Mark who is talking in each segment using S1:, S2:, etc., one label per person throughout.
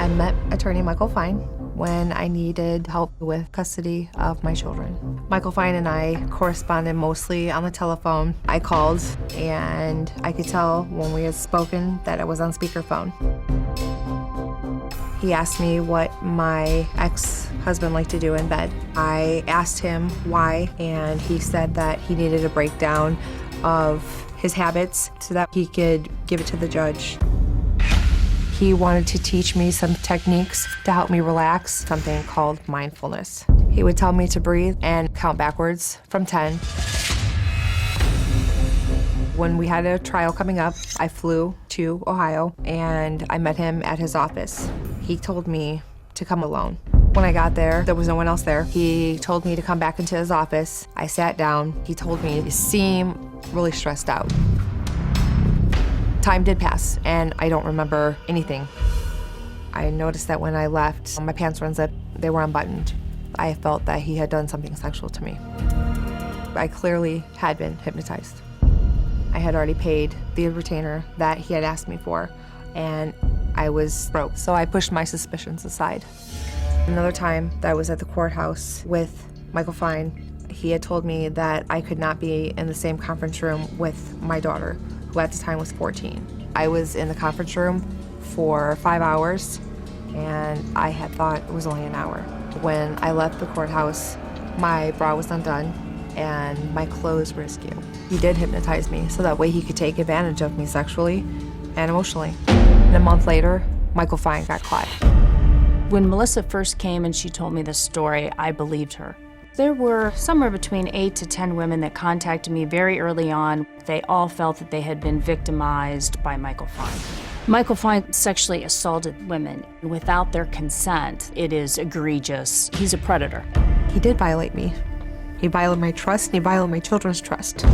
S1: I met attorney Michael Fine when I needed help with custody of my children. Michael Fine and I corresponded mostly on the telephone. I called and I could tell when we had spoken that it was on speakerphone. He asked me what my ex-husband liked to do in bed. I asked him why, and he said that he needed a breakdown of his habits so that he could give it to the judge. He wanted to teach me some techniques to help me relax, something called mindfulness. He would tell me to breathe and count backwards from 10. When we had a trial coming up, I flew to Ohio and I met him at his office. He told me to come alone. When I got there was no one else there. He told me to come back into his office. I sat down. He told me, "You seem really stressed out." Time did pass, and I don't remember anything. I noticed that when I left, my pants were unzipped, they were unbuttoned. I felt that he had done something sexual to me. I clearly had been hypnotized. I had already paid the retainer that he had asked me for, and I was broke, so I pushed my suspicions aside. Another time that I was at the courthouse with Michael Fine, he had told me that I could not be in the same conference room with my daughter, who at the time was 14. I was in the conference room for 5 hours, and I had thought it was only an hour. When I left the courthouse, my bra was undone, and my clothes were askew. He did hypnotize me so that way he could take advantage of me sexually and emotionally. And a month later, Michael Fine got caught.
S2: When Melissa first came and she told me this story, I believed her. There were somewhere between 8 to 10 women that contacted me very early on. They all felt that they had been victimized by Michael Fine. Michael Fine sexually assaulted women without their consent. It is egregious. He's a predator.
S1: He did violate me. He violated my trust, and he violated my children's trust.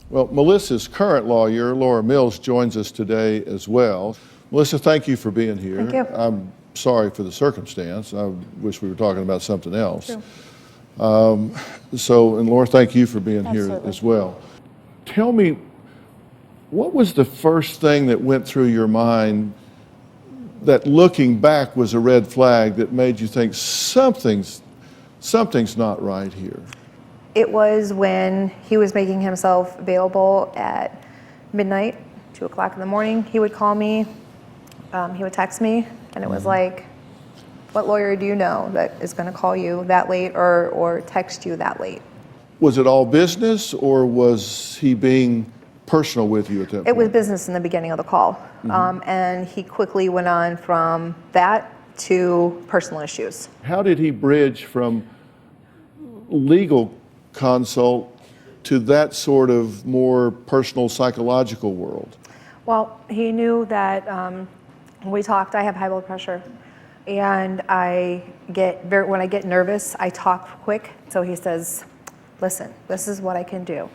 S3: Well, Melissa's current lawyer, Laura Mills, joins us today as well. Melissa, thank you for being here.
S1: Thank you.
S3: I'm sorry for the circumstance. I wish we were talking about something else.
S1: True.
S3: And Laura, thank you for being
S1: Absolutely.
S3: here as well. Tell me, what was the first thing that went through your mind that looking back was a red flag that made you think something's not right here?
S1: It was when he was making himself available at midnight, 2 o'clock in the morning. He would call me, he would text me, and it was like, what lawyer do you know that is gonna call you that late or text you that late?
S3: Was it all business, or was he being personal with you at that point?
S1: It was business in the beginning of the call. And he quickly went on from that to personal issues.
S3: How did he bridge from legal consult to that sort of more personal psychological world?
S1: Well, he knew that when we talked, I have high blood pressure. And when I get nervous, I talk quick. So he says, listen, this is what I can do.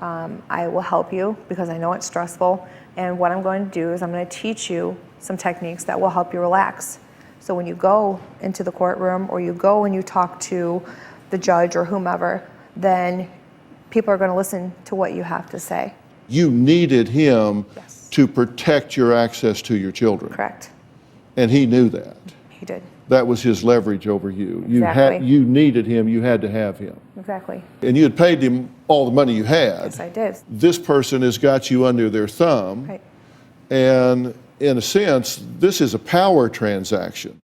S1: I will help you because I know it's stressful. And what I'm going to do is I'm going to teach you some techniques that will help you relax. So when you go into the courtroom or you go and you talk to the judge or whomever, then people are going to listen to what you have to say.
S3: You needed him
S1: Yes.
S3: to protect your access to your children.
S1: Correct.
S3: And he knew that.
S1: He did.
S3: That was his leverage over you.
S1: Exactly.
S3: You needed him, you had to have him.
S1: Exactly.
S3: And you had paid him all the money you had.
S1: Yes, I did.
S3: This person has got you under their thumb.
S1: Right.
S3: And in a sense, this is a power transaction.